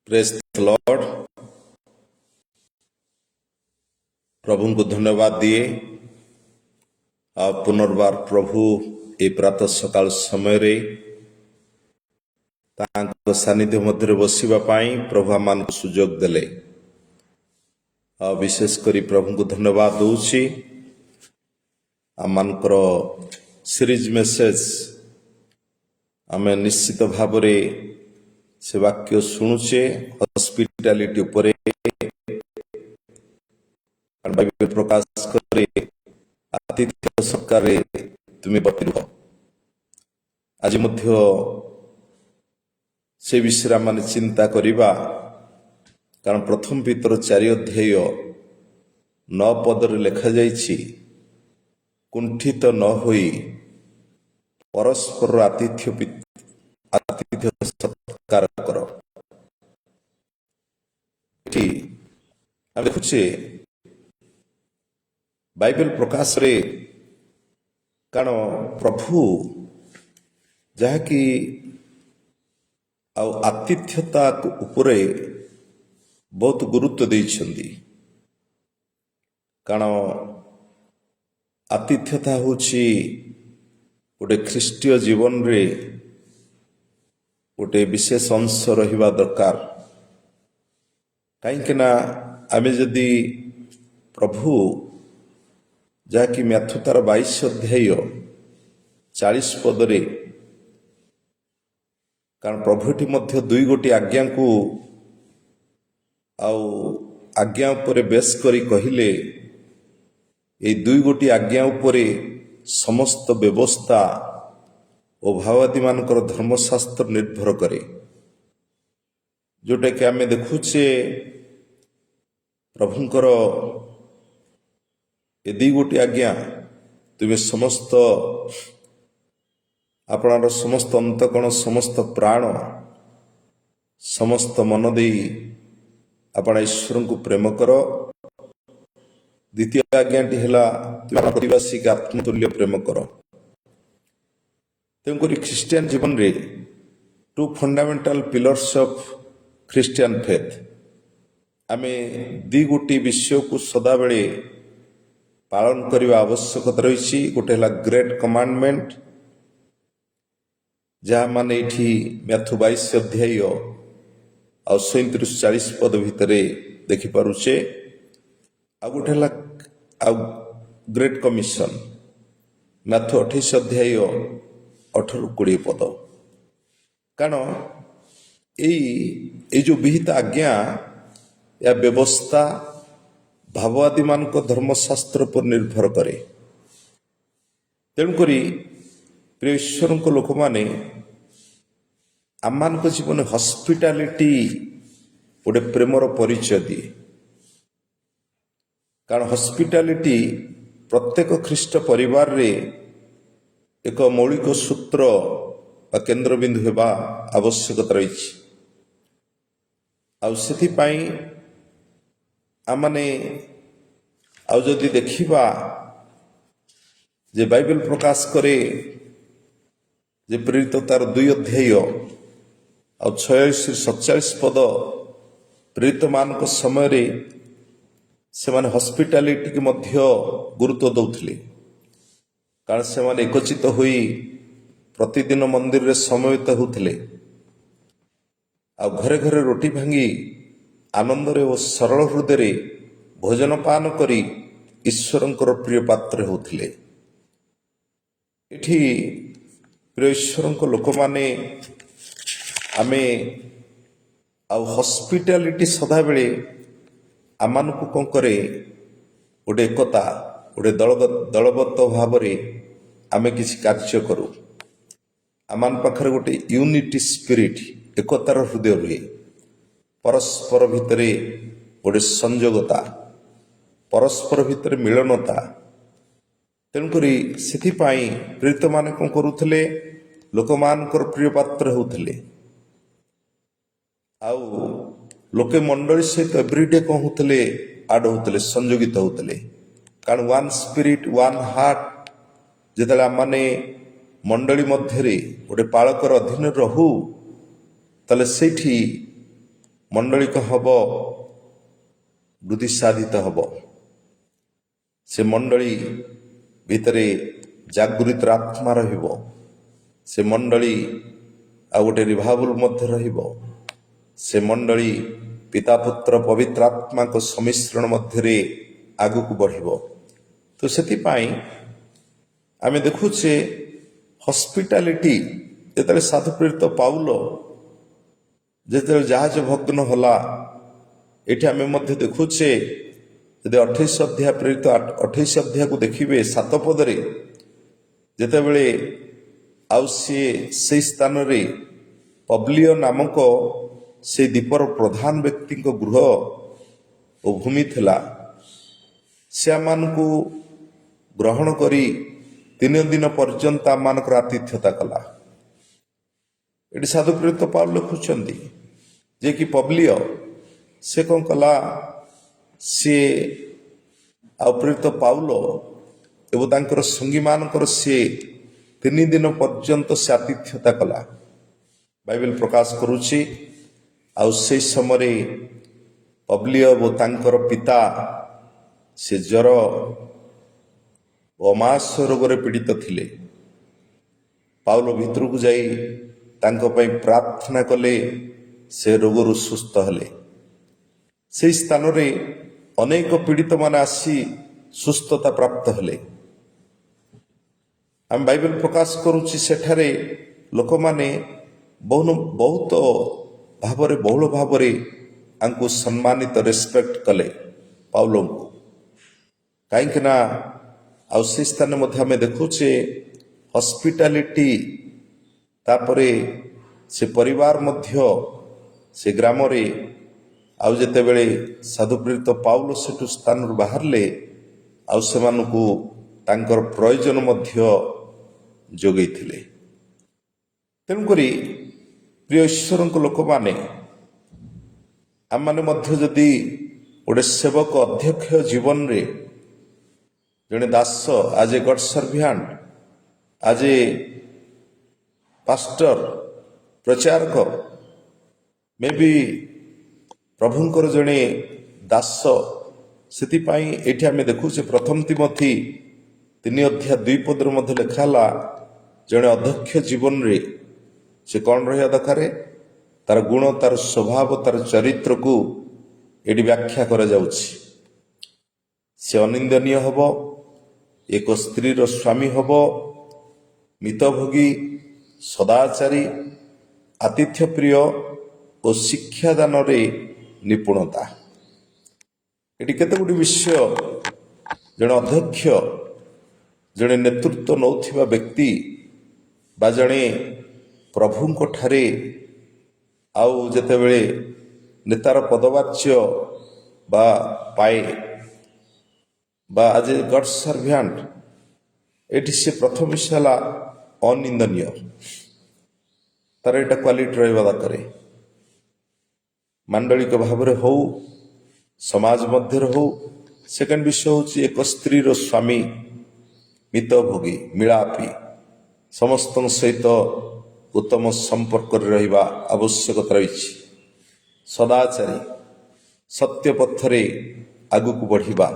Praise the Lord. प्रभु को धन्यवाद दिए आ पुनर्बार प्रभु ए प्रातः सकाल समय रे तांको सानिध्य मध्य बसिबा पाई प्रभु आमान को सुजोग देले। विशेष करी प्रभु को धन्यवाद दूची आमानकर सीरीज मेसेज आमे निश्चित भाव रे से वाक्य शुणुचे हॉस्पिटैलिटी उपरे बाइबल प्रकाश करे आतिथ्य सत्कार तुम्हें बतिरुह। आज मध्य से विषय माने चिंता करिबा, कारण प्रथम पितर 4 अध्याय 9 पदरे लेखा जाइछि, कुंठित न होई परस्पर आतिथ्य सत्कार कर। देखुचे बाइबल प्रकाश रे कारण प्रभु जहाँकि आतिथ्यता उपरे बहुत गुरुत्व देइछन्ति। कारण आतिथ्यता होछि गोटे ख्रीष्टीय जीवन रे गोटे विशेष अंश रहिबा दरकार। कहीं ना आमे जदि प्रभु जहाँकि मैथ्यू तार 22 अध्याय 40 पदरे, कारण प्रभुटी मध्य 2 गोटी आज्ञा को आज्ञा उपरे बेस करी कहिले ये 2 गोटी आज्ञा उपरे समस्त व्यवस्था और भावादी मानकर धर्मशास्त्र निर्भर करे। जोटा कि आमे देखुचे प्रभुंकर ए 2 गोटी आज्ञा तुम्हें समस्त आपणार समस्त अंतकण समस्त प्राण समस्त मन दे आपण ईश्वर को प्रेम कर। द्वितीय आज्ञाटी है प्रतिवासी आत्मतुल्य प्रेम कर। तेणुक ख्रीस्टियन जीवन रे 2 फंडामेंटल पिलर्स ऑफ ख्रीस्टियन फेथ आमे 2 गोटी विषय को सदा बेले पालन करने आवश्यकता रही। गोटे है ग्रेट कमांडमेंट जहाँ माने इठी मैथ्यू 22 अध्याय 37-40 पद भितर देखिपारुचे। आ गोटे है ग्रेट कमिशन मैथ्यू 28 अध्याय 18-20 पद। कारण जो विहित आज्ञा या व्यवस्था भाववादी मान को धर्मशास्त्र पर निर्भर करे। तेणुक प्रिय ईश्वर को लोक माने आमान को जीवन हॉस्पिटैलिटी गोटे प्रेमर परिचय दिए। कारण हॉस्पिटैलिटी प्रत्येक ख्रीष्ट परिवार रे एक मौलिक सूत्र व केन्द्रबिंदु हेबा आवश्यकता रही। आमने जदि देखिबा जे बाइबल प्रकाश करे जे प्रेरित तार 2 अध्याय 46-47 पद प्रेरित मान को समय रे से माने हॉस्पिटैलिटी के मध्य गुरुत्व दौथिले। कारण से माने एकचित होई प्रतिदिन मंदिर रे समवेत होथिले। आ घरे घरे रोटी भांगी आनंद रे और सरल हृदय रे भोजन पान करी ईश्वरंकर प्रिय पात्र होथिले। इठी प्रिय ईश्वरंक लोक माने आमे हॉस्पिटैलिटी सदा बेले आमान को कौन करे गोटे एकता गोटे दलबद्ध भाव रे आमे किसी कार्य करू। आमान पाखरे गोटे यूनिटी स्पिरिट एकतार हृदय रुहे। परस्पर भितरे गोटे संयोगता परस्पर भितर मिलनता। तेणुकरी से प्रेरित माने कौन करुले लोक मानकर प्रिय पात्र होते। लोके मंडली सहित एवरीडे कौन होते आड होते संयोगित होते। कारण वन स्पिरिट वन हार्ट जिते माने मंडली मध्य गोटे पालकर अधीन रहू ताले सेठी ମଣ୍ଡଳିକ ହେବ ବୃଦ୍ଧି ସାଧିତ ହେବ। ସେ ମଣ୍ଡଳୀ ଭିତରେ ଜାଗୃତ ଆତ୍ମା ରହିବ। ସେ ମଣ୍ଡଳୀ ଆଉ ଗୋଟେ ରିଭାବୁଲ ମଧ୍ୟ ରହିବ। ସେ ମଣ୍ଡଳୀ ପିତା ପୁତ୍ର ପବିତ୍ର ଆତ୍ମାଙ୍କ ସମ୍ମିଶ୍ରଣ ମଧ୍ୟରେ ଆଗକୁ ବଢ଼ିବ। ତ ସେଥିପାଇଁ ଆମେ ଦେଖୁଛେ ହସ୍ପିଟାଲିଟି, ଯେତେବେଳେ ସାଧୁ ପ୍ରେରିତ ପାଉଲ ଯେତେବେଳେ ଜାହାଜ ଭଗ୍ନ ହେଲା, ଏଠି ଆମେ ମଧ୍ୟ ଦେଖୁଛେ ଯଦି 28 ଅଧ୍ୟାୟ ପ୍ରେରିତ 28 ଅଧ୍ୟାୟକୁ ଦେଖିବେ 7 ପଦରେ, ଯେତେବେଳେ ଆଉ ସିଏ ସେଇ ସ୍ଥାନରେ ପବ୍ଲିୟ ନାମକ ସେ ଦ୍ୱୀପର ପ୍ରଧାନ ବ୍ୟକ୍ତିଙ୍କ ଗୃହ ଓ ଭୂମି ଥିଲା, ସେମାନଙ୍କୁ ଗ୍ରହଣ କରି 3 ଦିନ ପର୍ଯ୍ୟନ୍ତ ଆମମାନଙ୍କର ଆତିଥ୍ୟତା କଲା। ଏଠି ସାଧୁ ପ୍ରେରିତ ପାଉଲ ଲେଖୁଛନ୍ତି ଯେ କି ପବ୍ଲିୟ ସେ କ'ଣ କଲା, ସିଏ ଆଉ ପ୍ରେରିତ ପାଉଲ ଏବଂ ତାଙ୍କର ସଙ୍ଗୀମାନଙ୍କର ସିଏ 3 ଦିନ ପର୍ଯ୍ୟନ୍ତ ସେ ଆତିଥ୍ୟତା କଲା। ବାଇବେଲ ପ୍ରକାଶ କରୁଛି ଆଉ ସେଇ ସମୟରେ ପବ୍ଲିୟ ଓ ତାଙ୍କର ପିତା ସେ ଜ୍ୱର ଓ ଅମାସ ରୋଗରେ ପୀଡ଼ିତ ଥିଲେ। ପାଉଲ ଭିତରକୁ ଯାଇ ତାଙ୍କ ପାଇଁ ପ୍ରାର୍ଥନା କଲେ, ସେ ରୋଗରୁ ସୁସ୍ଥ ହେଲେ। ସେହି ସ୍ଥାନରେ ଅନେକ ପୀଡ଼ିତମାନେ ଆସି ସୁସ୍ଥତା ପ୍ରାପ୍ତ ହେଲେ। ଆମେ ବାଇବେଲ ପ୍ରକାଶ କରୁଛି ସେଠାରେ ଲୋକମାନେ ବହୁତ ବହୁଳ ଭାବରେ ତାଙ୍କୁ ସମ୍ମାନିତ ରେସ୍ପେକ୍ଟ କଲେ ପାଉଲଙ୍କୁ। କାହିଁକି ନା ଆଉ ସେ ସ୍ଥାନରେ ମଧ୍ୟ ଆମେ ଦେଖୁଛେ ହସ୍ପିଟାଲିଟି, ତାପରେ ସେ ପରିବାର ମଧ୍ୟ ସେ ଗ୍ରାମରେ, ଆଉ ଯେତେବେଳେ ସାଧୁ ପ୍ରେରିତ ପାଉଲ ସେଠୁ ସ୍ଥାନରୁ ବାହାରିଲେ ଆଉ ସେମାନଙ୍କୁ ତାଙ୍କର ପ୍ରୟୋଜନ ମଧ୍ୟ ଯୋଗାଇଥିଲେ। ତେଣୁକରି ପ୍ରିୟ ଈଶ୍ୱରଙ୍କ ଲୋକମାନେ, ଆମମାନେ ମଧ୍ୟ ଯଦି ଗୋଟେ ସେବକ ଅଧ୍ୟକ୍ଷ ଜୀବନରେ ଜଣେ ଦାସ, ଆଜ ଏ ଗଡ୍ ସର୍ଭିଆଣ୍ଟ, ଆଜ ଏ ପାଷ୍ଟର, ପ୍ରଚାରକ, ମେ ବି ପ୍ରଭୁଙ୍କର ଜଣେ ଦାସ, ସେଥିପାଇଁ ଏଠି ଆମେ ଦେଖୁଛେ ପ୍ରଥମ ତିମୋଥୀ 3 ଅଧ୍ୟାୟ 2 ପଦରେ ମଧ୍ୟ ଲେଖା ହେଲା, ଜଣେ ଅଧ୍ୟକ୍ଷ ଜୀବନରେ ସେ କ'ଣ ରହିବା ଦରକାର, ତାର ଗୁଣ, ତାର ସ୍ୱଭାବ, ତାର ଚରିତ୍ରକୁ ଏଠି ବ୍ୟାଖ୍ୟା କରାଯାଉଛି। ସେ ଅନିନ୍ଦନୀୟ ହେବ, ଏକ ସ୍ତ୍ରୀର ସ୍ୱାମୀ ହେବ, ମିତଭୋଗୀ, ସଦାଚାରୀ, ଆତିଥ୍ୟପ୍ରିୟ ଓ ଶିକ୍ଷାଦାନରେ ନିପୁଣତା। ଏଠି କେତେ ଗୁଡ଼ିଏ ବିଷୟ, ଜଣେ ଅଧ୍ୟକ୍ଷ, ଜଣେ ନେତୃତ୍ୱ ନେଉଥିବା ବ୍ୟକ୍ତି ବା ଜଣେ ପ୍ରଭୁଙ୍କ ଠାରେ ଆଉ ଯେତେବେଳେ ନେତାର ପଦବାଚ୍ୟ ବା ପାଏ ବା ଆଜ ଏ ଗଡ୍ ସର୍ଭିଆଣ୍ଟ, ଏଠି ସେ ପ୍ରଥମ ବିଷୟ ହେଲା ଅନିନ୍ଦନୀୟ। ତାର ଏଇଟା କ୍ୱାଲିଟି ରହିବା ଦରକାର। ମାଣ୍ଡଳିକ ଭାବରେ ହଉ, ସମାଜ ମଧ୍ୟରେ ହଉ। ସେକେଣ୍ଡ ବିଷୟ ହେଉଛି ଏକ ସ୍ତ୍ରୀର ସ୍ୱାମୀ, ମିତଭୋଗୀ, ମିଳାପୀ, ସମସ୍ତଙ୍କ ସହିତ ଉତ୍ତମ ସମ୍ପର୍କରେ ରହିବା ଆବଶ୍ୟକତା ରହିଛି। ସଦାଚାରୀ, ସତ୍ୟ ପଥରେ ଆଗକୁ ବଢ଼ିବା,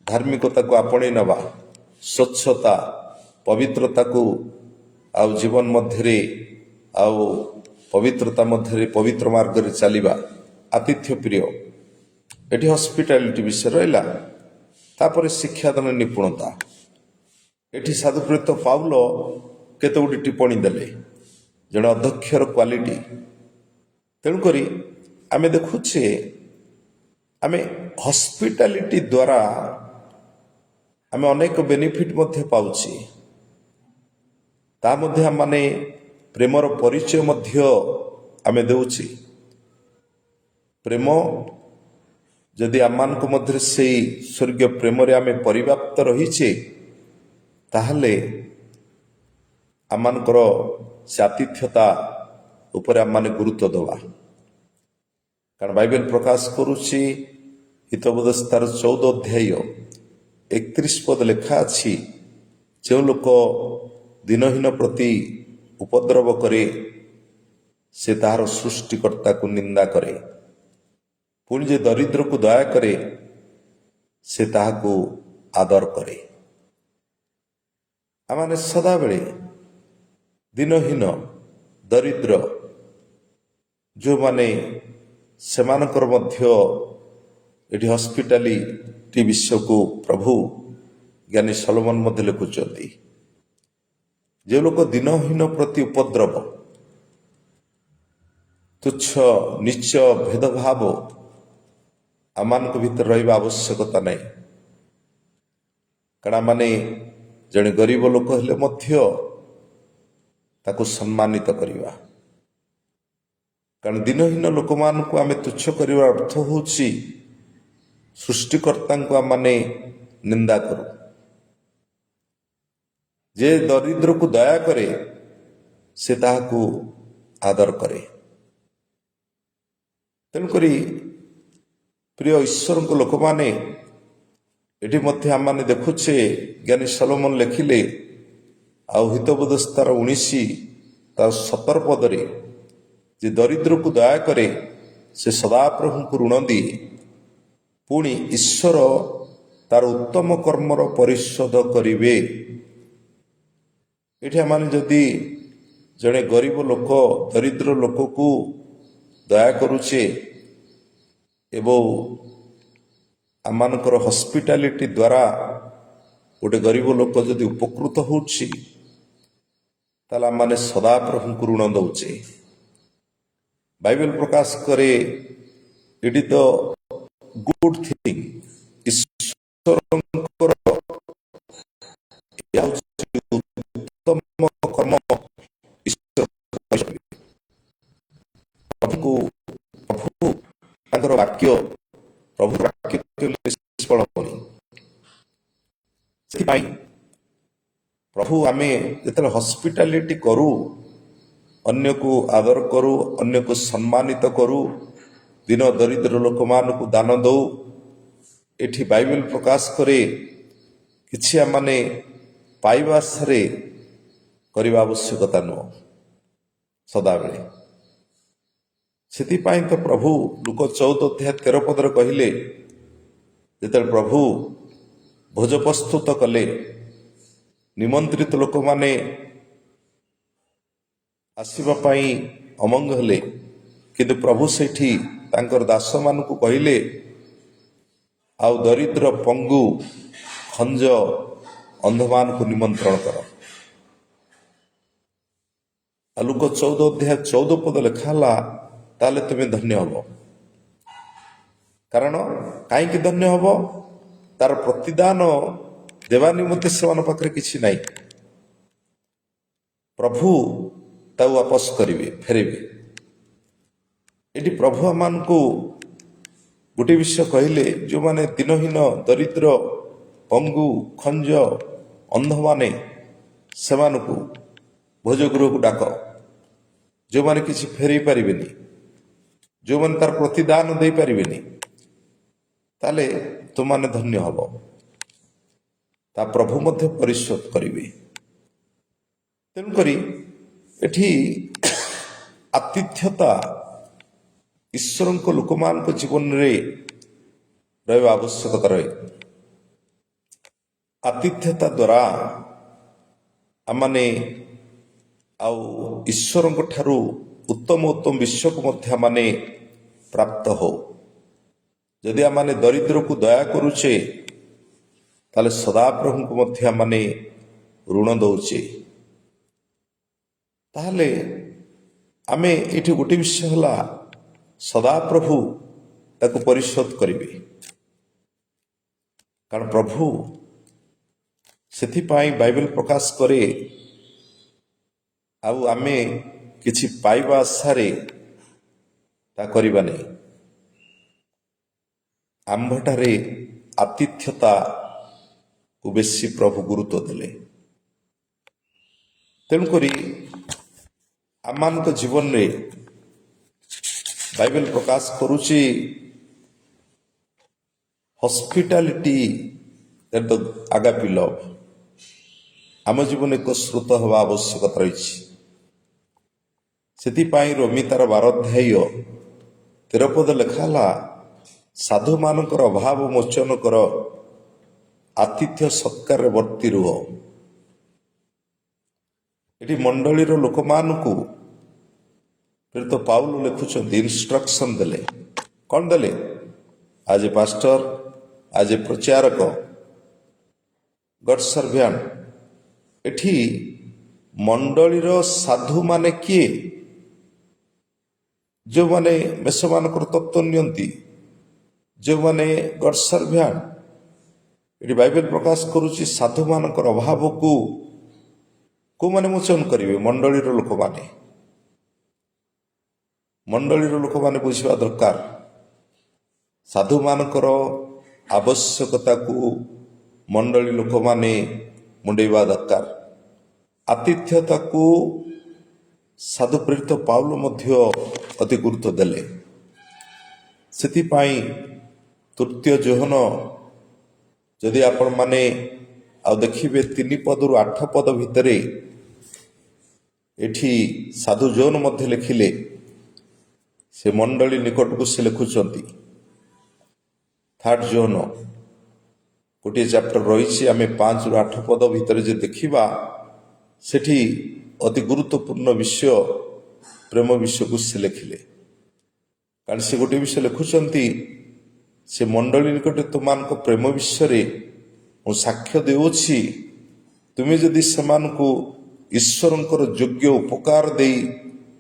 ଧାର୍ମିକତାକୁ ଆପଣେଇ ନେବା, ସ୍ୱଚ୍ଛତା, ପବିତ୍ରତାକୁ ଆଉ ଜୀବନ ମଧ୍ୟରେ ଆଉ ପବିତ୍ରତା ମଧ୍ୟରେ ପବିତ୍ର ମାର୍ଗରେ ଚାଲିବା, ଆତିଥ୍ୟପ୍ରିୟ। ଏଠି ହସ୍ପିଟାଲିଟି ବିଷୟ ରହିଲା। ତାପରେ ଶିକ୍ଷାଦାନ ନିପୁଣତା। ଏଠି ସାଧୁ ପ୍ରେରିତ ପାଉଲ କେତେ ଗୁଡ଼ିଏ ଟିପ୍ପଣୀ ଦେଲେ ଜଣେ ଅଧ୍ୟକ୍ଷର କ୍ୱାଲିଟି। ତେଣୁକରି ଆମେ ଦେଖୁଛେ ଆମେ ହସ୍ପିଟାଲିଟି ଦ୍ୱାରା ଆମେ ଅନେକ ବେନିଫିଟ୍ ମଧ୍ୟ ପାଉଛେ। ତା ମଧ୍ୟ ଆମମାନେ ପ୍ରେମର ପରିଚୟ ମଧ୍ୟ ଆମେ ଦେଉଛେ। ପ୍ରେମ ଯଦି ଆମମାନଙ୍କ ମଧ୍ୟରେ ସେଇ ସ୍ୱର୍ଗୀୟ ପ୍ରେମରେ ଆମେ ପରିବ୍ୟାପ୍ତ ରହିଛେ, ତାହେଲେ ଆମମାନଙ୍କର ସେ ଆତିଥ୍ୟତା ଉପରେ ଆମମାନେ ଗୁରୁତ୍ୱ ଦେବା। କାରଣ ବାଇବେଲ ପ୍ରକାଶ କରୁଛି ହିତୋପଦେଶର 14 ଅଧ୍ୟାୟ 31 ପଦ ଲେଖା ଅଛି, ଯେଉଁ ଲୋକ ଦିନହୀନ ପ୍ରତି ଉପଦ୍ରବ କରେ, ସେ ତାହାର ସୃଷ୍ଟିକର୍ତ୍ତାକୁ ନିନ୍ଦା କରେ। ପୁଣି ଯେ ଦରିଦ୍ରକୁ ଦୟା କରେ ସେ ତାହାକୁ ଆଦର କରେ। ଆମମାନେ ସଦାବେଳେ ଦିନହୀନ ଦରିଦ୍ର ଯେଉଁମାନେ ସେମାନଙ୍କର ମଧ୍ୟ ଏଠି ହସ୍ପିଟାଲିଟି ବିଷୟକୁ ପ୍ରଭୁ ଜ୍ଞାନୀ ସଲୋମନ ମଧ୍ୟ ଲେଖୁଛନ୍ତି। ଯେଉଁ ଲୋକ ଦିନହୀନ ପ୍ରତି ଉପଦ୍ରବ, ତୁଚ୍ଛ ନିଚ ଭେଦଭାବ ଆମମାନଙ୍କ ଭିତରେ ରହିବା ଆବଶ୍ୟକତା ନାହିଁ। କାରଣ ମାନେ ଜଣେ ଗରିବ ଲୋକ ହେଲେ ମଧ୍ୟ ତାକୁ ସମ୍ମାନିତ କରିବା। କାରଣ ଦିନହୀନ ଲୋକମାନଙ୍କୁ ଆମେ ତୁଚ୍ଛ କରିବାର ଅର୍ଥ ହେଉଛି ସୃଷ୍ଟିକର୍ତ୍ତାଙ୍କୁ ଆମମାନେ ନିନ୍ଦା କରୁ। ଯେ ଦରିଦ୍ରକୁ ଦୟା କରେ ସେ ତାହାକୁ ଆଦର କରେ। ତେଣୁକରି ପ୍ରିୟ ଈଶ୍ୱରଙ୍କ ଲୋକମାନେ ଏଠି ମଧ୍ୟ ଆମମାନେ ଦେଖୁଛେ ଜ୍ଞାନୀ ସଲୋମନ ଲେଖିଲେ ଆଉ ହିତବୋଧସ୍ତାର 19 ତାର 17 ପଦରେ ଯେ ଦରିଦ୍ରକୁ ଦୟା କରେ ସେ ସଦାପ୍ରଭୁଙ୍କୁ ଋଣ ଦିଏ, ପୁଣି ଈଶ୍ୱର ତାର ଉତ୍ତମ କର୍ମର ପରିଶୋଧ କରିବେ। ଏଠି ଆମମାନେ ଯଦି ଜଣେ ଗରିବ ଲୋକ ଦରିଦ୍ର ଲୋକକୁ ଦୟା କରୁଛେ ଏବଂ ଆମମାନଙ୍କର ହସ୍ପିଟାଲିଟି ଦ୍ୱାରା ଗୋଟେ ଗରିବ ଲୋକ ଯଦି ଉପକୃତ ହେଉଛି ତାହେଲେ ଆମମାନେ ସଦାପ୍ରଭୁଙ୍କୁ ଋଣ ଦେଉଛେ। ବାଇବେଲ ପ୍ରକାଶ କରେ it is the good thing, ଈଶ୍ୱରଙ୍କର ଉତ୍ତମ କର୍ମ ପ୍ରଭୁ ତାଙ୍କର ବାକ୍ୟ ପ୍ରଭୁ ବାକ୍ୟ ନିଷ୍ଫଳ ହେବନି। ସେଥିପାଇଁ ପ୍ରଭୁ ଆମେ ଯେତେବେଳେ ହସ୍ପିଟାଲିଟି କରୁ, ଅନ୍ୟକୁ ଆଦର କରୁ, ଅନ୍ୟକୁ ସମ୍ମାନିତ କରୁ, ଦିନ ଦରିଦ୍ର ଲୋକମାନଙ୍କୁ ଦାନ ଦଉ, ଏଠି ବାଇବେଲ ପ୍ରକାଶ କରେ କିଛି ଆମମାନେ ପାଇବା ଆଶାରେ କରିବା ଆବଶ୍ୟକତା ନୁହଁ ସଦାବେଳେ। ସେଥିପାଇଁ ତ ପ୍ରଭୁ ଲୁକ 14:13 କହିଲେ, ଯେତେବେଳେ ପ୍ରଭୁ ଭୋଜ ପ୍ରସ୍ତୁତ କଲେ, ନିମନ୍ତ୍ରିତ ଲୋକମାନେ ଆସିବା ପାଇଁ ଅମଙ୍ଗ ହେଲେ, କିନ୍ତୁ ପ୍ରଭୁ ସେଇଠି ତାଙ୍କର ଦାସମାନଙ୍କୁ କହିଲେ ଆଉ ଦରିଦ୍ର, ପଙ୍ଗୁ, ଖଞ୍ଜ, ଅନ୍ଧମାନଙ୍କୁ ନିମନ୍ତ୍ରଣ କର। ଆଉ ଲୁକ 14:14 ଲେଖା ହେଲା, ତାହେଲେ ତୁମେ ଧନ୍ୟ ହବ। କାରଣ କାହିଁକି ଧନ୍ୟ ହବ? ତାର ପ୍ରତିଦାନ ଦେବା ନିମନ୍ତେ ସେମାନଙ୍କ ପାଖରେ କିଛି ନାହିଁ। ପ୍ରଭୁ ତାକୁ ବାପସ କରିବେ, ଫେରିବେ। ଏଠି ପ୍ରଭୁ ଆମମାନଙ୍କୁ ଗୋଟିଏ ବିଷୟ କହିଲେ, ଯେଉଁମାନେ ଦିନହୀନ ଦରିଦ୍ର, ପଙ୍ଗୁ, ଖଞ୍ଜ, ଅନ୍ଧମାନେ ସେମାନଙ୍କୁ ଭୋଜଗୃହକୁ ଡାକ। ଯେଉଁମାନେ କିଛି ଫେରେଇ ପାରିବେନି, ଯେଉଁମାନେ ତାର ପ୍ରତିଦାନ ଦେଇପାରିବେନି, ତାହେଲେ ତୁମମାନେ ଧନ୍ୟ ହବ। ତା ପ୍ରଭୁ ମଧ୍ୟ ପରିଶୋଧ କରିବେ। ତେଣୁକରି ଏଠି ଆତିଥ୍ୟତା ଈଶ୍ୱରଙ୍କ ଲୋକମାନଙ୍କ ଜୀବନରେ ରହିବା ଆବଶ୍ୟକତା ରହେ। ଆତିଥ୍ୟତା ଦ୍ୱାରା ଆମମାନେ ଆଉ ଈଶ୍ୱରଙ୍କ ଠାରୁ ଉତ୍ତମ ଉତ୍ତମ ବିଷୟକୁ ମଧ୍ୟ ଆମମାନେ ପ୍ରାପ୍ତ ହଉ। ଯଦି ଆମମାନେ ଦରିଦ୍ରକୁ ଦୟା କରୁଛେ ତାହେଲେ ସଦାପ୍ରଭୁଙ୍କୁ ମଧ୍ୟ ଆମମାନେ ଋଣ ଦେଉଛେ। ତାହେଲେ ଆମେ ଏଠି ଗୋଟିଏ ବିଷୟ ହେଲା, ସଦାପ୍ରଭୁ ତାକୁ ପରିଶୋଧ କରିବେ। କାରଣ ପ୍ରଭୁ ସେଥିପାଇଁ ବାଇବେଲ ପ୍ରକାଶ କରେ ଆଉ ଆମେ କିଛି ପାଇବା ଆଶାରେ ତା କରିବା ନାହିଁ। ଆମ୍ଭଠାରେ ଆତିଥ୍ୟତାକୁ ବେଶୀ ପ୍ରଭୁ ଗୁରୁତ୍ୱ ଦେଲେ। ତେଣୁକରି ଆମମାନଙ୍କ ଜୀବନରେ ବାଇବେଲ ପ୍ରକାଶ କରୁଛି ହସ୍ପିଟାଲିଟି ଦ ଆଗାପି ଲଭ୍ ଆମ ଜୀବନରେ ଏକ ସ୍ରୋତ ହେବା ଆବଶ୍ୟକତା ରହିଛି। ସେଥିପାଇଁ ରୋମୀ ତାର 12 ଅଧ୍ୟାୟ 13 ଲେଖା ହେଲା, ସାଧୁମାନଙ୍କର ଅଭାବ ମୋଚନ କର, ଆତିଥ୍ୟ ସତ୍କାରରେ ବର୍ତ୍ତି ରୁହ। ଏଠି ମଣ୍ଡଳୀର ଲୋକମାନଙ୍କୁ ପ୍ରେରିତ ପାଉଲ ଲେଖୁଛନ୍ତି, ଇନଷ୍ଟ୍ରକ୍ସନ ଦେଲେ। କ'ଣ ଦେଲେ? ଆଜ ଏ ପାଷ୍ଟର, ଆଜ ଏ ପ୍ରଚାରକ, ଗଡ୍ ସର୍ଭ୍ୟାଣ୍ଟ। ଏଠି ମଣ୍ଡଳୀର ସାଧୁମାନେ କିଏ? ଯେଉଁମାନେ ମେଷମାନଙ୍କର ତତ୍ତ୍ୱ ନିଅନ୍ତି, ଯେଉଁମାନେ ଗଡ୍ ସର୍ଭ୍ୟାଣ୍ଟ। ଏଠି ବାଇବେଲ ପ୍ରକାଶ କରୁଛି ସାଧୁମାନଙ୍କର ଅଭାବକୁ କୋଉମାନେ ମୋଚନ କରିବେ? ମଣ୍ଡଳୀର ଲୋକମାନେ। ମଣ୍ଡଳୀର ଲୋକମାନେ ବୁଝିବା ଦରକାର, ସାଧୁମାନଙ୍କର ଆବଶ୍ୟକତାକୁ ମଣ୍ଡଳୀ ଲୋକମାନେ ମୁଣ୍ଡେଇବା ଦରକାର। ଆତିଥ୍ୟତାକୁ ସାଧୁ ପ୍ରେରିତ ପାଉଲ ମଧ୍ୟ ଅତି ଗୁରୁତ୍ୱ ଦେଲେ। ସେଥିପାଇଁ ତୃତୀୟ ଯୋହନ ଯଦି ଆପଣମାନେ ଆଉ ଦେଖିବେ 3 ପଦରୁ 8 ପଦ ଭିତରେ ଏଠି ସାଧୁ ଜୋନ୍ ମଧ୍ୟ ଲେଖିଲେ। ସେ ମଣ୍ଡଳୀ ନିକଟକୁ ସେ ଲେଖୁଛନ୍ତି। 3rd ଜୋନ୍ ଗୋଟିଏ ଚାପ୍ଟର ରହିଛି, ଆମେ 5ରୁ 8 ପଦ ଭିତରେ ଯଦି ଦେଖିବା, ସେଠି ଅତି ଗୁରୁତ୍ୱପୂର୍ଣ୍ଣ ବିଷୟ, ପ୍ରେମ ବିଷୟକୁ ସେ ଲେଖିଲେ। କାରଣ ସେ ଗୋଟିଏ ବିଷୟ ଲେଖୁଛନ୍ତି, ସେ ମଣ୍ଡଳୀ ନିକଟରେ ତୁମମାନଙ୍କ ପ୍ରେମ ବିଷୟରେ ମୁଁ ସାକ୍ଷ୍ୟ ଦେଉଅଛି, ତୁମେ ଯଦି ସେମାନଙ୍କୁ ଈଶ୍ୱରଙ୍କର ଯୋଗ୍ୟ ଉପକାର ଦେଇ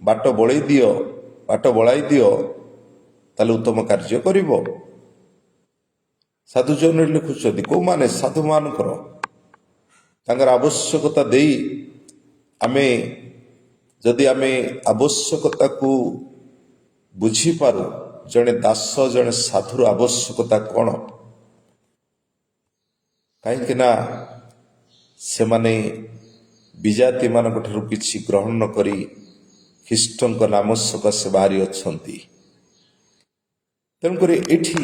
ବାଟ ବଳାଇ ଦିଅ, ତାହେଲେ ଉତ୍ତମ କାର୍ଯ୍ୟ କରିବ। ସାଧୁ ଜନରେ ଲେଖୁଛନ୍ତି, କୋଉମାନେ? ସାଧୁମାନଙ୍କର। ତାଙ୍କର ଆବଶ୍ୟକତା ଦେଇ ଯଦି ଆମେ ଆବଶ୍ୟକତାକୁ ବୁଝିପାରୁ, ଜଣେ ଦାସ, ଜଣେ ସାଧୁର ଆବଶ୍ୟକତା କ'ଣ? କାହିଁକି ନା ସେମାନେ ବିଜାତିମାନଙ୍କ ଠାରୁ କିଛି ଗ୍ରହଣ ନ କରି ଖ୍ରୀଷ୍ଟଙ୍କ ନାମ ସକାଶେ ବାହାରି ଅଛନ୍ତି। ତେଣୁକରି ଏଠି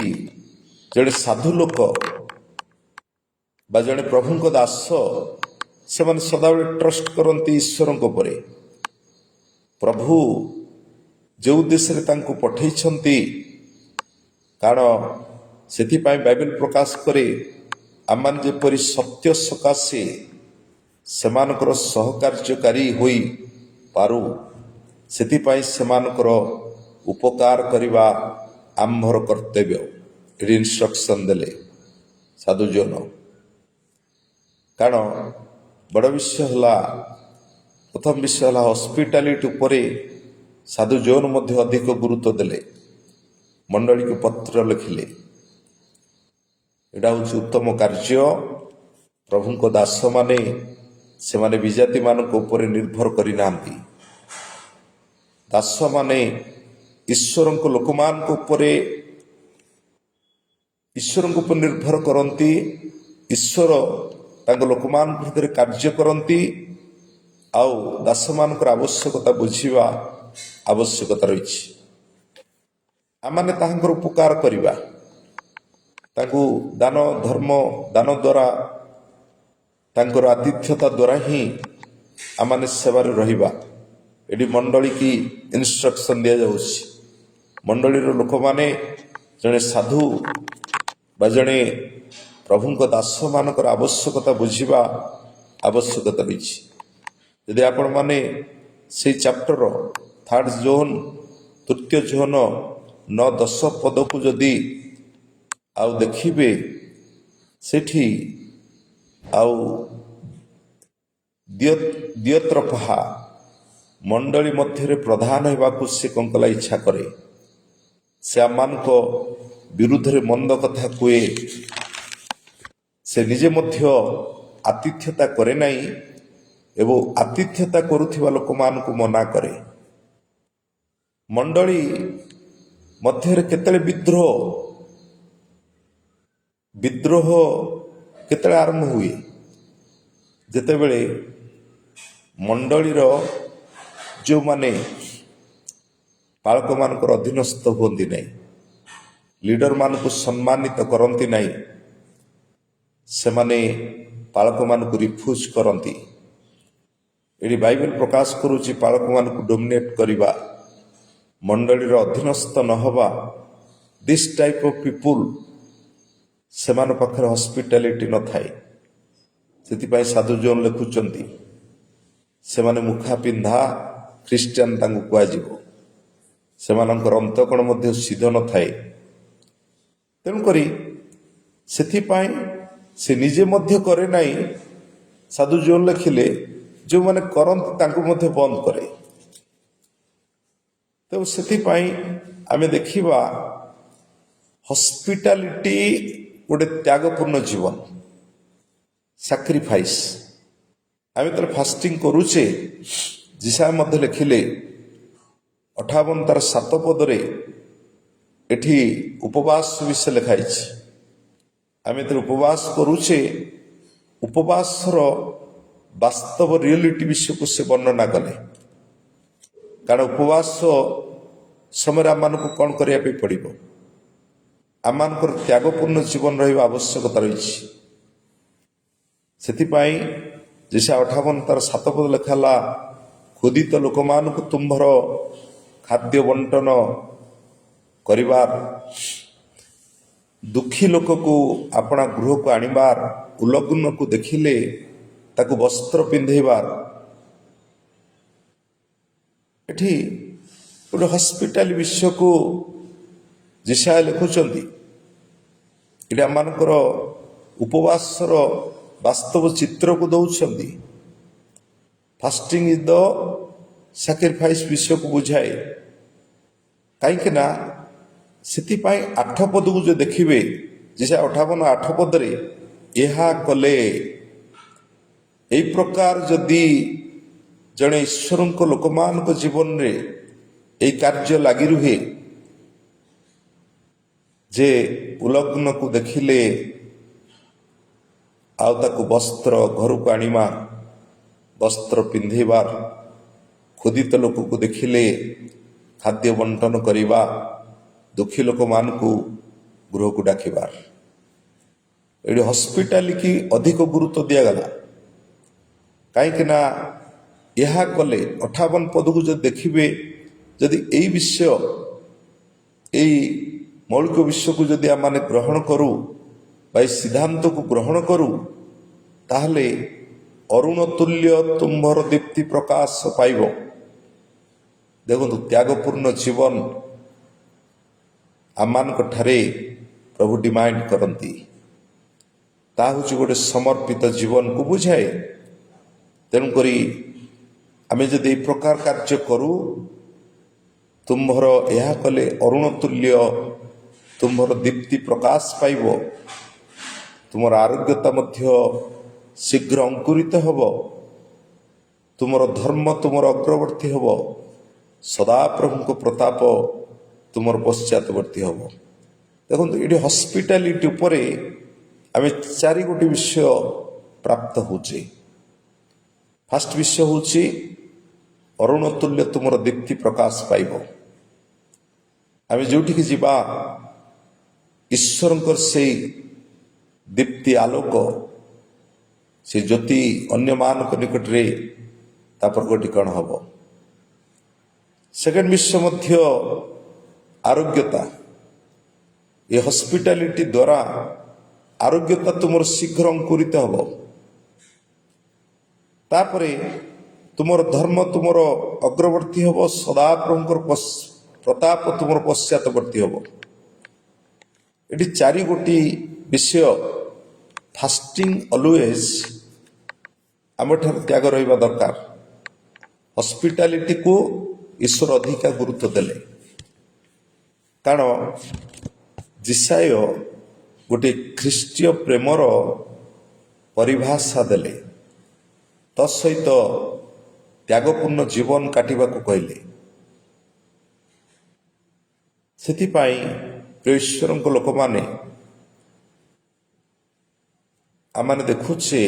ଜଣେ ସାଧୁ ଲୋକ ବା ଜଣେ ପ୍ରଭୁଙ୍କ ଦାସ, ସେମାନେ ସଦାବେଳେ ଟ୍ରଷ୍ଟ କରନ୍ତି ଈଶ୍ୱରଙ୍କ ଉପରେ। ପ୍ରଭୁ ଯେଉଁ ଉଦ୍ଦେଶ୍ୟରେ ତାଙ୍କୁ ପଠେଇଛନ୍ତି, କାରଣ ସେଥିପାଇଁ ବାଇବେଲ ପ୍ରକାଶ କରେ, ଆମମାନେ ଯେପରି ସତ୍ୟ ସକାଶେ ସେମାନଙ୍କର ସହକାର୍ଯ୍ୟକାରୀ ହୋଇପାରୁ, ସେଥିପାଇଁ ସେମାନଙ୍କର ଉପକାର କରିବା ଆମ୍ଭର କର୍ତ୍ତବ୍ୟ। ଏଠି ଇନଷ୍ଟ୍ରକ୍ସନ ଦେଲେ ସାଧୁ ଜୋନ। କାରଣ ବଡ଼ ବିଷୟ ହେଲା, ପ୍ରଥମ ବିଷୟ ହେଲା ହସ୍ପିଟାଲିଟି ଉପରେ ସାଧୁ ଜୋନ ମଧ୍ୟ ଅଧିକ ଗୁରୁତ୍ୱ ଦେଲେ। ମଣ୍ଡଳୀକୁ ପତ୍ର ଲେଖିଲେ, ଏଇଟା ହେଉଛି ଉତ୍ତମ କାର୍ଯ୍ୟ। ପ୍ରଭୁଙ୍କ ଦାସମାନେ ସେମାନେ ବିଜାତିମାନଙ୍କ ଉପରେ ନିର୍ଭର କରିନାହାନ୍ତି। ଦାସମାନେ ଈଶ୍ୱରଙ୍କ ଲୋକମାନଙ୍କ ଉପରେ ନିର୍ଭର କରନ୍ତି। ଈଶ୍ୱର ତାଙ୍କ ଲୋକମାନଙ୍କ ଭିତରେ କାର୍ଯ୍ୟ କରନ୍ତି, ଆଉ ଦାସମାନଙ୍କର ଆବଶ୍ୟକତା ବୁଝିବା ଆବଶ୍ୟକତା ରହିଛି। ଆମମାନେ ତାହାଙ୍କର ଉପକାର କରିବା, ତାଙ୍କୁ ଦାନ ଦ୍ୱାରା, ତାଙ୍କର ଆତିଥ୍ୟତା ଦ୍ୱାରା ହିଁ ଆମମାନେ ସେବାରେ ରହିବା। ଏଠି ମଣ୍ଡଳୀ କି ଇନଷ୍ଟ୍ରକ୍ସନ ଦିଆଯାଉଛି। ମଣ୍ଡଳୀର ଲୋକମାନେ ଜଣେ ସାଧୁ ବା ଜଣେ ପ୍ରଭୁଙ୍କ ଦାସମାନଙ୍କର ଆବଶ୍ୟକତା ବୁଝିବା ଆବଶ୍ୟକତା ରହିଛି। ଯଦି ଆପଣମାନେ ସେଇ ଚାପ୍ଟର 3rd ଜୋନ୍, ତୃତୀୟ ଜୋନ୍ 9-10 ପଦକୁ ଯଦି ଆଉ ଦେଖିବେ, ସେଠି ଆଉ ଦିୟତ୍ରଫା ମଣ୍ଡଳୀ ମଧ୍ୟରେ ପ୍ରଧାନ ହେବାକୁ ସେ କ'ଣ କଲା? ଇଚ୍ଛା କରେ। ସେ ଆମମାନଙ୍କ ବିରୁଦ୍ଧରେ ମନ୍ଦ କଥା କୁହେ। ସେ ନିଜେ ମଧ୍ୟ ଆତିଥ୍ୟତା କରେ ନାହିଁ ଏବଂ ଆତିଥ୍ୟତା କରୁଥିବା ଲୋକମାନଙ୍କୁ ମନା କରେ। ମଣ୍ଡଳୀ ମଧ୍ୟରେ କେତେବେଳେ ବିଦ୍ରୋହ କେତେବେଳେ ଆରମ୍ଭ ହୁଏ? ଯେତେବେଳେ ମଣ୍ଡଳୀର ଯେଉଁମାନେ ପାଳକମାନଙ୍କର ଅଧୀନସ୍ଥ ହୁଅନ୍ତି ନାହିଁ, ଲିଡରମାନଙ୍କୁ ସମ୍ମାନିତ କରନ୍ତି ନାହିଁ, ସେମାନେ ପାଳକମାନଙ୍କୁ ରିଫ୍ୟୁଜ୍ କରନ୍ତି। ଏଠି ବାଇବେଲ ପ୍ରକାଶ କରୁଛି, ପାଳକମାନଙ୍କୁ ଡୋମିନେଟ୍ କରିବା, ମଣ୍ଡଳୀର ଅଧୀନସ୍ଥ ନ ହେବା, ଦିସ୍ ଟାଇପ୍ ଅଫ୍ ପିପୁଲ୍ ସେମାନଙ୍କ ପାଖରେ ହସ୍ପିଟାଲିଟି ନଥାଏ। ସେଥିପାଇଁ ସାଧୁ ଜୋନ୍ ଲେଖୁଛନ୍ତି ସେମାନେ ମୁଖା ପିନ୍ଧା ଖ୍ରୀଷ୍ଟିଆନ ତାଙ୍କୁ କୁହାଯିବ। ସେମାନଙ୍କର ଅନ୍ତକଣ ମଧ୍ୟ ସିଦ୍ଧ ନଥାଏ। ତେଣୁକରି ସେଥିପାଇଁ ସେ ନିଜେ ମଧ୍ୟ କରେ ନାହିଁ। ସାଧୁ ଜୋନ୍ ଲେଖିଲେ ଯେଉଁମାନେ କରନ୍ତି ତାଙ୍କୁ ମଧ୍ୟ ବନ୍ଦ କରେ। ତେଣୁ ସେଥିପାଇଁ ଆମେ ଦେଖିବା ହସ୍ପିଟାଲିଟି ଗୋଟେ ତ୍ୟାଗପୂର୍ଣ୍ଣ ଜୀବନ, ସାକ୍ରିଫାଇସ୍। ଆମେ ଯେତେବେଳେ ଫାଷ୍ଟିଂ କରୁଛେ, ଯିଶା ମଧ୍ୟ ଲେଖିଲେ 58 ତାର 7 ପଦରେ ଏଠି ଉପବାସ ବିଷୟ ଲେଖା ହେଇଛି। ଆମେ ଯେତେବେଳେ ଉପବାସ କରୁଛେ, ଉପବାସର ବାସ୍ତବ ରିଏଲିଟି ବିଷୟକୁ ସେ ବର୍ଣ୍ଣନା କଲେ। କାରଣ ଉପବାସ ସମୟରେ ଆମମାନଙ୍କୁ କ'ଣ କରିବା ପାଇଁ ପଡ଼ିବ? ଆମମାନଙ୍କର ତ୍ୟାଗପୂର୍ଣ୍ଣ ଜୀବନ ରହିବା ଆବଶ୍ୟକତା ରହିଛି। ସେଥିପାଇଁ ଯିଶା 58 ତାର 7 ପଦ ଲେଖା ହେଲା, ଖୋଦିତ ଲୋକମାନଙ୍କୁ ତୁମ୍ଭର ଖାଦ୍ୟ ବଣ୍ଟନ କରିବାର, ଦୁଃଖୀ ଲୋକକୁ ଆପଣା ଗୃହକୁ ଆଣିବାର, ଉଲଗ୍ନକୁ ଦେଖିଲେ ତାକୁ ବସ୍ତ୍ର ପିନ୍ଧେଇବାର। ଏଠି ଗୋଟେ ହସ୍ପିଟାଲ ବିଷୟକୁ ଯିଶା ଲେଖୁଛନ୍ତି। ଏଠି ଆମମାନଙ୍କର ଉପବାସର ବାସ୍ତବ ଚିତ୍ରକୁ ଦେଉଛନ୍ତି। ଫାଷ୍ଟିଂ ଇଜ୍ ଦ ସାକ୍ରିଫାଇସ୍ ବିଷୟକୁ ବୁଝାଏ। କାହିଁକି ନା ସେଥିପାଇଁ 8 ପଦକୁ ଯଦି ଦେଖିବେ, ଯିଶା 58 8 ପଦରେ ଏହା କଲେ, ଏହି ପ୍ରକାର ଯଦି ଜଣେ ଈଶ୍ୱରଙ୍କ ଲୋକମାନଙ୍କ ଜୀବନରେ ଏହି କାର୍ଯ୍ୟ ଲାଗି ରୁହେ, ଯେ ଉଲଗ୍ନକୁ ଦେଖିଲେ ଆଉ ତାକୁ ବସ୍ତ୍ର ଘରକୁ ଆଣିବା, ବସ୍ତ୍ର ପିନ୍ଧେଇବାର, ଖୋଦିତ ଲୋକକୁ ଦେଖିଲେ ଖାଦ୍ୟ ବଣ୍ଟନ କରିବା, ଦୁଃଖୀ ଲୋକମାନଙ୍କୁ ଗୃହକୁ ଡାକିବାର। ଏଠି ହସ୍ପିଟାଲିଟି ଅଧିକ ଗୁରୁତ୍ୱ ଦିଆଗଲା। କାହିଁକି ନା ଏହା କଲେ 58 ପଦକୁ ଯଦି ଦେଖିବେ, ଯଦି ଏଇ ବିଷୟ, ଏଇ ମୌଳିକ ବିଷୟକୁ ଯଦି ଆମମାନେ ଗ୍ରହଣ କରୁ ବା ଏହି ସିଦ୍ଧାନ୍ତକୁ ଗ୍ରହଣ କରୁ, ତାହେଲେ ଅରୁଣ ତୁଲ୍ୟ ତୁମ୍ଭର ଦୀପ୍ତି ପ୍ରକାଶ ପାଇବ। ଦେଖନ୍ତୁ, ତ୍ୟାଗପୂର୍ଣ୍ଣ ଜୀବନ ଆମମାନଙ୍କ ଠାରେ ପ୍ରଭୁ ଡିମାଣ୍ଡ କରନ୍ତି। ତାହା ହେଉଛି ଗୋଟେ ସମର୍ପିତ ଜୀବନକୁ ବୁଝାଏ। ତେଣୁକରି ଆମେ ଯଦି ଏହି ପ୍ରକାର କାର୍ଯ୍ୟ କରୁ, ତୁମ୍ଭର ଏହା କଲେ ଅରୁଣ ତୁଲ୍ୟ ତୁମ୍ଭର ଦୀପ୍ତି ପ୍ରକାଶ ପାଇବ, ତୁମର ଆରୋଗ୍ୟତା ମଧ୍ୟ ଶୀଘ୍ର ଅଙ୍କୁରିତ ହେବ, ତୁମର ଧର୍ମ ତୁମର ଅଗ୍ରବର୍ତ୍ତୀ ହେବ, ସଦାପ୍ରଭୁଙ୍କ ପ୍ରତାପ ତୁମର ପଶ୍ଚାତବର୍ତ୍ତୀ ହେବ। ଦେଖନ୍ତୁ, ଏଠି ହସ୍ପିଟାଲିଟି ଉପରେ ଆମେ 4 ବିଷୟ ପ୍ରାପ୍ତ ହେଉଛେ। ଫାଷ୍ଟ ବିଷୟ ହେଉଛି ଅରୁଣ ତୁଲ୍ୟ ତୁମର ଦୀପ୍ତି ପ୍ରକାଶ ପାଇବ। ଆମେ ଯେଉଁଠିକି ଯିବା, ଈଶ୍ୱରଙ୍କର ସେଇ ଦୀପ୍ତି ଆଲୋକ, ସେ ଜ୍ୟୋତି ଅନ୍ୟମାନଙ୍କ ନିକଟରେ ତା ପ୍ରକଟୀକରଣ ହେବ। ସେକେଣ୍ଡ ବିଷୟ ମଧ୍ୟ ଆରୋଗ୍ୟତା। ଏ ହସ୍ପିଟାଲିଟି ଦ୍ୱାରା ଆରୋଗ୍ୟତା ତୁମର ଶୀଘ୍ର ଅଙ୍କୁରିତ ହେବ। ତାପରେ ତୁମର ଧର୍ମ ତୁମର ଅଗ୍ରବର୍ତ୍ତୀ ହେବ, ସଦାପ୍ରଭୁଙ୍କର ପ୍ରତାପ ତୁମର ପଶ୍ଚାତବର୍ତ୍ତୀ ହେବ। ଏଠି 4 ବିଷୟ ଫାଷ୍ଟିଂ ଅଲୱେଜ୍ ଆମଠାରେ ତ୍ୟାଗ ରହିବା ଦରକାର। ହସ୍ପିଟାଲିଟିକୁ ଈଶ୍ୱର ଅଧିକା ଗୁରୁତ୍ୱ ଦେଲେ, କାରଣ ଯିଶାୟ ଗୋଟିଏ ଖ୍ରୀଷ୍ଟୀୟ ପ୍ରେମର ପରିଭାଷା ଦେଲେ, ତତ୍ସହିତ ତ୍ୟାଗପୂର୍ଣ୍ଣ ଜୀବନ କାଟିବାକୁ କହିଲେ। ସେଥିପାଇଁ ପ୍ରିୟ ଈଶ୍ୱରଙ୍କ ଲୋକମାନେ, ଆମମାନେ ଦେଖୁଛେ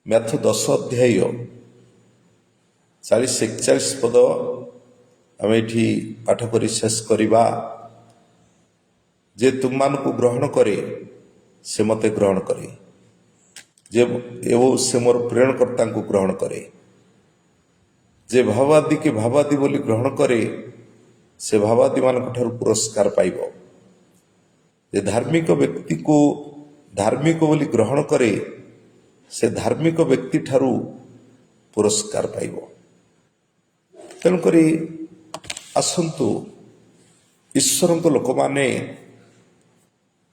ମ୍ୟାଥ୍ୟୁ 10 ଅଧ୍ୟାୟ 40-41 ପଦ ଆମେ ଏଠି ପାଠ କରି ଶେଷ କରିବା। ଯେ ତୁମମାନଙ୍କୁ ଗ୍ରହଣ କରେ ସେ ମୋତେ ଗ୍ରହଣ କରେ, ଯେ ଏବଂ ସେ ମୋର ପ୍ରେରଣକର୍ତ୍ତାଙ୍କୁ ଗ୍ରହଣ କରେ। ଯେ ଭାବାଦିକେ ଭାବାଦି ବୋଲି ଗ୍ରହଣ କରେ ସେ ଭାବାଦୀମାନଙ୍କ ଠାରୁ ପୁରସ୍କାର ପାଇବ। ଯେ ଧାର୍ମିକ ବ୍ୟକ୍ତିକୁ ଧାର୍ମିକ ବୋଲି ଗ୍ରହଣ କରେ ସେ ଧାର୍ମିକ ବ୍ୟକ୍ତି ଠାରୁ ପୁରସ୍କାର ପାଇବ। ତେଣୁକରି ଆସନ୍ତୁ ଈଶ୍ୱରଙ୍କ ଲୋକମାନେ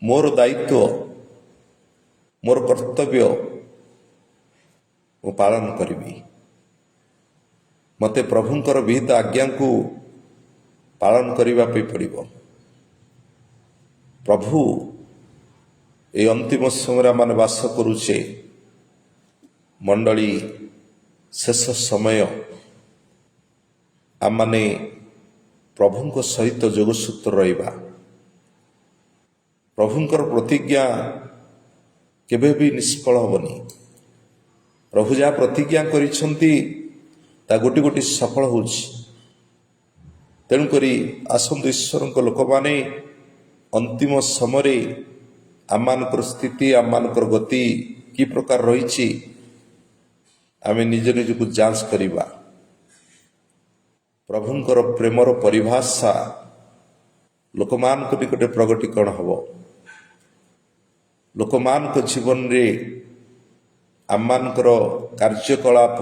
ମୋର ଦାୟିତ୍ୱ ମୋର କର୍ତ୍ତବ୍ୟ ମୁଁ ପାଳନ କରିବି। ମୋତେ ପ୍ରଭୁଙ୍କର ବିହିତ ଆଜ୍ଞାକୁ ପାଳନ କରିବା ପାଇଁ ପଡ଼ିବ। ପ୍ରଭୁ এই ଅନ୍ତିମ ସମୟରେ ଆମେ ବାସ କରୁଛେ। ମଣ୍ଡଳୀ ଶେଷ ସମୟ ଆମମାନେ ପ୍ରଭୁଙ୍କ ସହିତ ଯୋଗସୂତ୍ର ରହିବା। ପ୍ରଭୁଙ୍କର ପ୍ରତିଜ୍ଞା କେବେ ବି ନିଷ୍ଫଳ ହେବନି। ପ୍ରଭୁ ଯାହା ପ୍ରତିଜ୍ଞା କରିଛନ୍ତି ତା ଗୋଟି ଗୋଟି ସଫଳ ହେଉଛି। ତେଣୁକରି ଆସନ୍ତୁ ଈଶ୍ୱରଙ୍କ ଲୋକମାନେ ଅନ୍ତିମ ସମୟରେ ଆମମାନଙ୍କର ସ୍ଥିତି ଆମମାନଙ୍କର ଗତି କି ପ୍ରକାର ରହିଛି ଆମେ ନିଜ ନିଜକୁ ଯାଞ୍ଚ କରିବା। ପ୍ରଭୁଙ୍କର ପ୍ରେମର ପରିଭାଷା ଲୋକମାନଙ୍କ ନିକଟରେ ପ୍ରଗଟୀକରଣ ହେବ। ଲୋକମାନଙ୍କ ଜୀବନରେ ଆମମାନଙ୍କର କାର୍ଯ୍ୟକଳାପ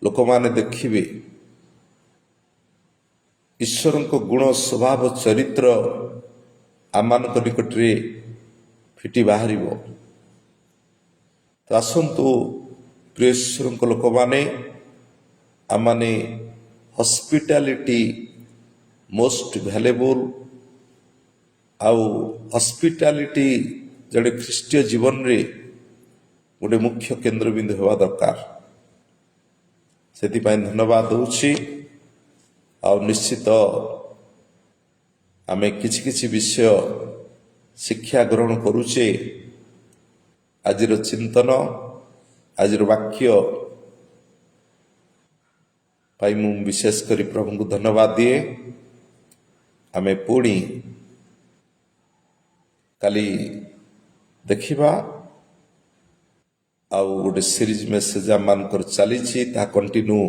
ଲୋକମାନେ ଦେଖିବେ। ଈଶ୍ୱରଙ୍କ ଗୁଣ ସ୍ୱଭାବ ଚରିତ୍ର ଆମମାନଙ୍କ ନିକଟରେ ଫିଟି ବାହାରିବ। ତ ଆସନ୍ତୁ ପ୍ରିୟ ଈଶ୍ୱରଙ୍କ ଲୋକମାନେ ଆମମାନେ ହସ୍ପିଟାଲିଟି ମୋଷ୍ଟ ଭ୍ୟାଲୁଏବୁଲ୍ ଆଉ ହସ୍ପିଟାଲିଟି ଜଣେ ଖ୍ରୀଷ୍ଟୀୟ ଜୀବନରେ ଗୋଟେ ମୁଖ୍ୟ କେନ୍ଦ୍ରବିନ୍ଦୁ ହେବା ଦରକାର। ସେଥିପାଇଁ ଧନ୍ୟବାଦ ଦେଉଛି। ଆଉ ନିଶ୍ଚିତ ଆମେ କିଛି କିଛି ବିଷୟ ଶିକ୍ଷା ଗ୍ରହଣ କରୁଛେ। ଆଜିର ଚିନ୍ତନ ଆଜିର ବାକ୍ୟ ପାଇଁ ମୁଁ ବିଶେଷ କରି ପ୍ରଭୁଙ୍କୁ ଧନ୍ୟବାଦ ଦିଏ। ଆମେ ପୁଣି କାଲି ଦେଖିବା। ଆଉ ଗୋଟେ ସିରିଜ ମେସେଜ ଆମମାନଙ୍କର ଚାଲିଛି ତାହା କଣ୍ଟିନ୍ୟୁ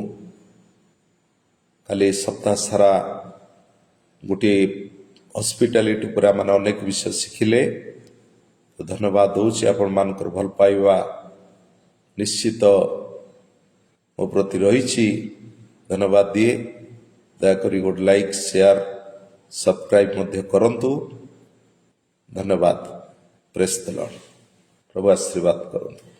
କାଲି ସପ୍ତାହ ସାରା ଗୋଟିଏ ହସ୍ପିଟାଲିଟି ଉପରେ ଆମେ ଅନେକ ବିଷୟ ଶିଖିଲେ। ଧନ୍ୟବାଦ ଦେଉଛି। ଆପଣମାନଙ୍କର ଭଲ ପାଇବା ନିଶ୍ଚିତ ମୋ ପ୍ରତି ରହିଛି। ଧନ୍ୟବାଦ ଦିଏ। ଦୟାକରି ଗୋଟେ ଲାଇକ୍ ସେୟାର ସବସ୍କ୍ରାଇବ୍ ମଧ୍ୟ କରନ୍ତୁ। ଧନ୍ୟବାଦ। ପ୍ରେଜ୍ ଦ ଲର୍ଡ। ପ୍ରଭୁ ଆଶୀର୍ବାଦ କରନ୍ତୁ।